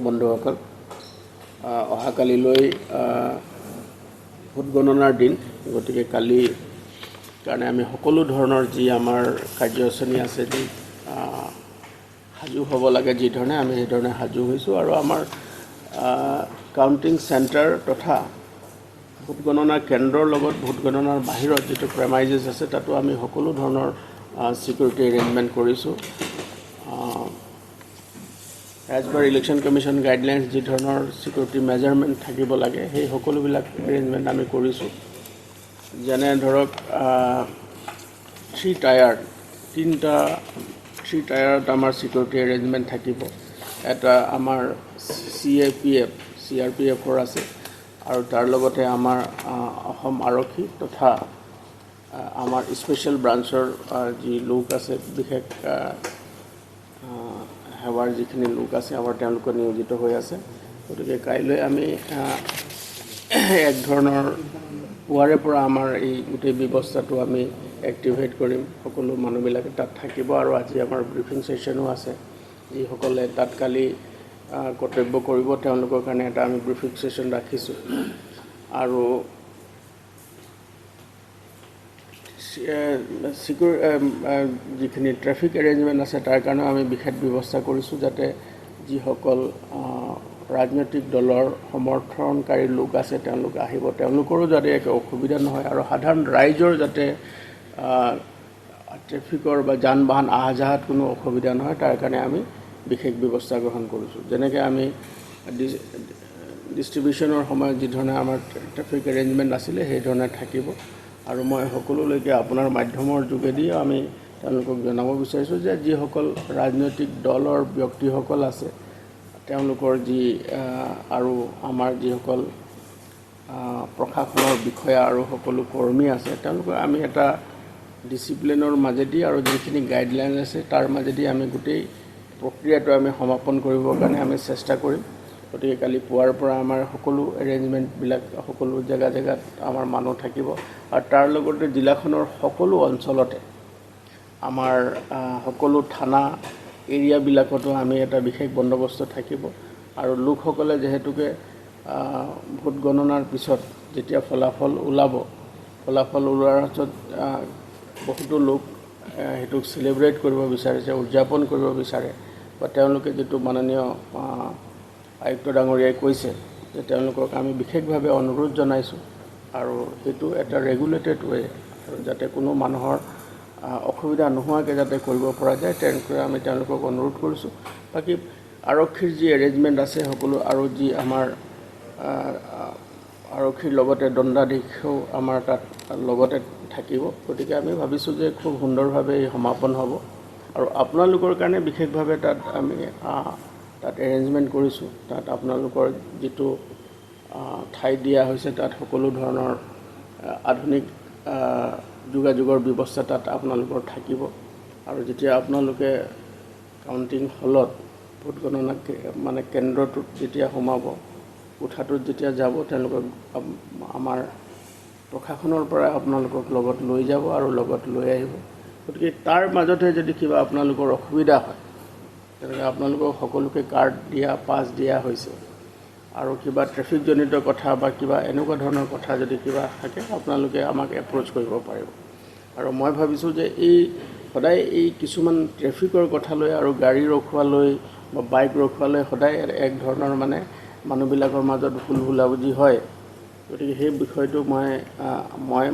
বন্ধুসকল অহাকালিলৈ ভোট গণনাৰ দিন গতিকে কালি কাৰণে আমি সকলো ধৰণৰ যি আমাৰ কাৰ্যসূচী আছে যি সাজু হ'ব লাগে যি ধৰণে আমি সেই ধৰণে সাজু হৈছোঁ আৰু আমাৰ কাউণ্টিং চেণ্টাৰ তথা ভোট গণনাৰ কেন্দ্ৰৰ লগত ভোট গণনাৰ বাহিৰত যিটো প্ৰেমাইজেছ আছে তাতো আমি সকলো ধৰণৰ সিকিউৰিটি এৰেঞ্জমেণ্ট কৰিছোঁ as per election commission guidelines যি ধৰণৰ সিকিউৰিটি মেজাৰমেণ্ট থাকিব লাগে সেই সকলোবিলাক এৰেঞ্জমেণ্ট আমি কৰিছোঁ যেনে ধৰক থ্ৰী টায়াৰত আমাৰ সিকিউৰিটি এৰেঞ্জমেণ্ট থাকিব এটা আমাৰ CRPFৰ আছে আৰু তাৰ লগতে আমাৰ অসম আৰক্ষী তথা আমাৰ স্পেচিয়েল ব্ৰাঞ্চৰ যি লোক আছে বিশেষ সেৱাৰ যিখিনি লোক আছে আমাৰ তেওঁলোকে নিয়োজিত হৈ আছে গতিকে কাইলৈ আমি এক ধৰণৰ পুৱাৰে পৰা আমাৰ এই গোটেই ব্যৱস্থাটো আমি এক্টিভেট কৰিম সকলো মানুহবিলাকে তাত থাকিব আৰু আজি আমাৰ ব্ৰিফিং ছেশ্যনো আছে যিসকলে তাত কালি কৰ্তব্য কৰিব তেওঁলোকৰ কাৰণে এটা আমি ব্ৰিফিং ছেশ্যন ৰাখিছোঁ আৰু যিখিনি ট্ৰেফিক এৰেঞ্জমেণ্ট আছে তাৰ কাৰণেও আমি বিশেষ ব্যৱস্থা কৰিছোঁ যাতে যিসকল ৰাজনৈতিক দলৰ সমৰ্থনকাৰী লোক আছে তেওঁলোক আহিব তেওঁলোকৰো যাতে একো অসুবিধা নহয় আৰু সাধাৰণ ৰাইজৰ যাতে ট্ৰেফিকৰ বা যান বাহন আহা যাহাত কোনো অসুবিধা নহয় তাৰ কাৰণে আমি বিশেষ ব্যৱস্থা গ্ৰহণ কৰিছোঁ যেনেকৈ আমি ডিষ্ট্ৰিবিউশ্যনৰ সময়ত যি ধৰণে আমাৰ ট্ৰেফিক এৰেঞ্জমেণ্ট আছিলে সেই ধৰণে থাকিব আৰু মই সকলোলৈকে আপোনাৰ মাধ্যমৰ যোগেদি আমি তেওঁলোকক জনাব বিচাৰিছোঁ যে যিসকল ৰাজনৈতিক দলৰ ব্যক্তিসকল আছে তেওঁলোকৰ যি আৰু আমাৰ যিসকল প্ৰশাসনৰ বিষয়া আৰু সকলো কৰ্মী আছে তেওঁলোকৰ আমি এটা ডিচিপ্লিনৰ মাজেদি আৰু যিখিনি গাইডলাইন আছে তাৰ মাজেদি আমি গোটেই প্ৰক্ৰিয়াটো আমি সমাপন কৰিবৰ কাৰণে আমি চেষ্টা কৰিম গতিকে কালি পুৱাৰ পৰা আমাৰ সকলো এৰেঞ্জমেণ্টবিলাক সকলো জেগাত আমাৰ মানুহ থাকিব আৰু তাৰ লগতে জিলাখনৰ সকলো অঞ্চলতে আমাৰ সকলো থানা এৰিয়াবিলাকতো আমি এটা বিশেষ বন্দোবস্ত থাকিব আৰু লোকসকলে যিহেতুকে ভোট গণনাৰ পিছত যেতিয়া ফলাফল ওলোৱাৰ পিছত বহুতো লোক সেইটোক চেলিব্ৰেট কৰিব বিচাৰিছে উদযাপন কৰিব বিচাৰে বা তেওঁলোকে যিটো মাননীয় আয়ুক্ত ডাঙৰীয়াই কৈছে যে তেওঁলোকক আমি বিশেষভাৱে অনুৰোধ জনাইছোঁ আৰু সেইটো এটা ৰেগুলেটেড ৱে আৰু যাতে কোনো মানুহৰ অসুবিধা নোহোৱাকৈ যাতে কৰিব পৰা যায় তেনেকৈ আমি তেওঁলোকক অনুৰোধ কৰিছোঁ বাকী আৰক্ষীৰ যি এৰেঞ্জমেণ্ট আছে সকলো আৰু যি আমাৰ আৰক্ষীৰ লগতে দণ্ডাধীশো আমাৰ তাত লগতে থাকিব গতিকে আমি ভাবিছোঁ যে খুব সুন্দৰভাৱে এই সমাপন হ'ব আৰু আপোনালোকৰ কাৰণে বিশেষভাৱে তাত আমি তাত এৰেঞ্জমেণ্ট কৰিছোঁ তাত আপোনালোকৰ যিটো ঠাই দিয়া হৈছে তাত সকলো ধৰণৰ আধুনিক যোগাযোগৰ ব্যৱস্থা তাত আপোনালোকৰ থাকিব আৰু যেতিয়া আপোনালোকে কাউণ্টিং হলত ভোট গণনা মানে কেন্দ্ৰটোত যেতিয়া সোমাব কোঠাটোত যেতিয়া যাব তেওঁলোকক আমাৰ প্ৰশাসনৰ পৰা আপোনালোকক লগত লৈ যাব আৰু লগত লৈ আহিব গতিকে তাৰ মাজতে যদি কিবা আপোনালোকৰ অসুবিধা হয় তেনেকৈ আপোনালোকক সকলোকে কাৰ্ড দিয়া পাছ দিয়া হৈছে আৰু কিবা ট্ৰেফিকজনিত কথা বা কিবা এনেকুৱা ধৰণৰ কথা যদি কিবা থাকে আপোনালোকে আমাক এপ্ৰ'চ কৰিব পাৰিব আৰু মই ভাবিছোঁ যে সদায় এই কিছুমান ট্ৰেফিকৰ কথা লৈ আৰু গাড়ী ৰখোৱালৈ বা বাইক ৰখোৱালৈ সদায় এক ধৰণৰ মানে মানুহবিলাকৰ মাজত ভুল বুজাবুজি হয় গতিকে সেই বিষয়টো মই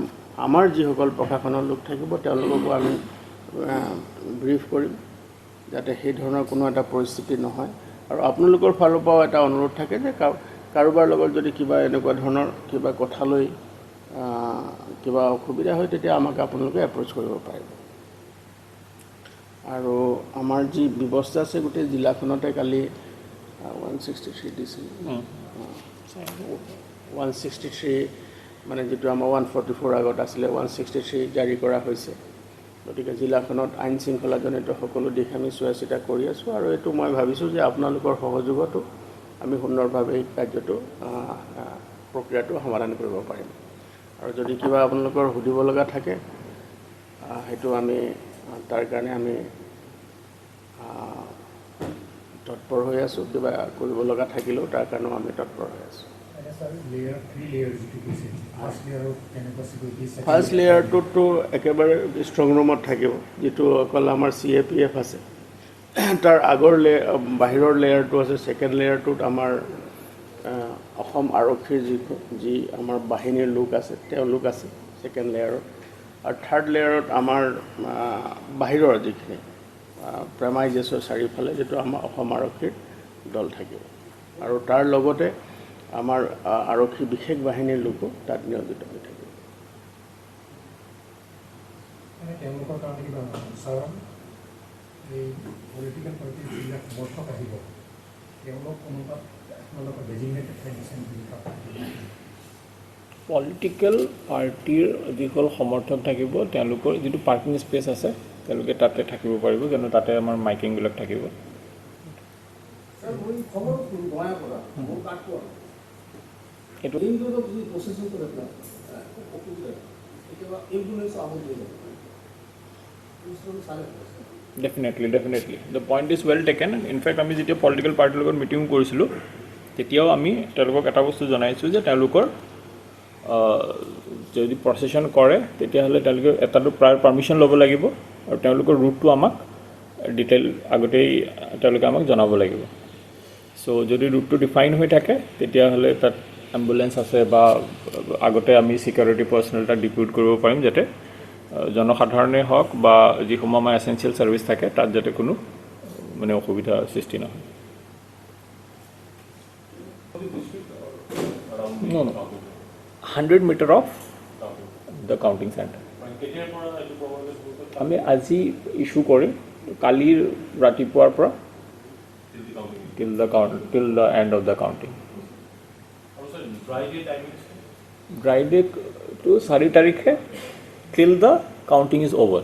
আমাৰ যিসকল প্ৰশাসনৰ লোক থাকিব তেওঁলোককো আমি ব্ৰিফ কৰিম যাতে সেই ধৰণৰ কোনো এটা পৰিস্থিতি নহয় আৰু আপোনালোকৰ ফালৰ পৰাও এটা অনুৰোধ থাকে যে কাৰোবাৰ লগত যদি কিবা এনেকুৱা ধৰণৰ কিবা কথা লৈ কিবা অসুবিধা হয় তেতিয়া আমাক আপোনালোকে এপ্ৰ'চ কৰিব পাৰিব আৰু আমাৰ যি ব্যৱস্থা আছে গোটেই জিলাখনতে কালি 163 দিছিল 163 মানে যিটো আমাৰ 144 আগত আছিলে 163 জাৰি কৰা হৈছে গতিকে জিলাখনত আইন শৃংখলাজনিত সকলো দিশ আমি চোৱা চিতা কৰি আছোঁ আৰু এইটো মই ভাবিছোঁ যে আপোনালোকৰ সহযোগতো আমি সুন্দৰভাৱে এই কাৰ্যটো প্ৰক্ৰিয়াটো সমাধান কৰিব পাৰিম আৰু যদি কিবা আপোনালোকৰ সুধিব লগা থাকে সেইটো আমি তাৰ কাৰণে আমি তৎপৰ হৈ আছোঁ। কিবা কৰিব লগা থাকিলেও তাৰ কাৰণেও আমি তৎপৰ হৈ আছোঁ। ফাৰ্ষ্ট লেয়াৰটোতো একেবাৰে ষ্ট্ৰং ৰুমত থাকিব, যিটো অকল আমাৰ CAPF আছে। তাৰ আগৰ বাহিৰৰ লেয়াৰটো আছে। ছেকেণ্ড লেয়াৰটোত আমাৰ অসম আৰক্ষীৰ যি আমাৰ বাহিনীৰ লোক আছে তেওঁলোক আছে ছেকেণ্ড লেয়াৰত। আৰু থাৰ্ড লেয়াৰত আমাৰ বাহিৰৰ যিখিনি প্ৰেমাইজেছৰ চাৰিওফালে যিটো আমাৰ অসম আৰক্ষীৰ দল থাকিব। আৰু তাৰ লগতে আমাৰ আৰক্ষী বিশেষ বাহিনীৰ লোকো তাত নিয়োজিত হৈ থাকিব। তেওঁলোকৰ কাৰণে কিবা এই পলিটিকেল পাৰ্টিৰ যিবিলাক সমৰ্থক আহিব তেওঁলোক কোনোবা আপোনালোকৰ ডেজিগনেটেড ঠাই দিছে বুলি পলিটিকেল পাৰ্টিৰ যিসকল সমৰ্থক থাকিব তেওঁলোকৰ যিটো পাৰ্কিং স্পেচ আছে তেওঁলোকে তাতে থাকিব পাৰিব, কিন্তু তাতে আমাৰ মাইকিংবিলাক থাকিব। Definitely the point is well taken. In fact আমি যেতিয়া পলিটিকেল পাৰ্টিৰ লগত মিটিং কৰিছিলোঁ তেতিয়াও আমি তেওঁলোকক এটা বস্তু জনাইছোঁ যে তেওঁলোকৰ যদি প্ৰচেছন কৰে তেতিয়াহ'লে তেওঁলোকে এটাটো প্ৰায়ৰ পাৰ্মিশ্যন ল'ব লাগিব, আৰু তেওঁলোকৰ ৰুটটো আমাক ডিটেইল আগতেই তেওঁলোকে আমাক জনাব লাগিব। চ' যদি ৰুটটো ডিফাইন হৈ থাকে তেতিয়াহ'লে তাত এম্বুলেঞ্চ আছে বা আগতে আমি ছিকিউৰিটি পাৰ্চনেল তাত ডিপিউট কৰিব পাৰিম, যাতে জনসাধাৰণেই হওক বা যিসমূহ আমাৰ এচেঞ্চিয়েল ছাৰ্ভিচ থাকে তাত যাতে কোনো মানে অসুবিধা সৃষ্টি নহয়। 100 metre of the counting centre. আমি আজি ইছ্যু কৰিম, কালিৰ ৰাতিপুৱাৰ পৰা till the end of the counting. Dry day to 4 তাৰিখে till the counting is over.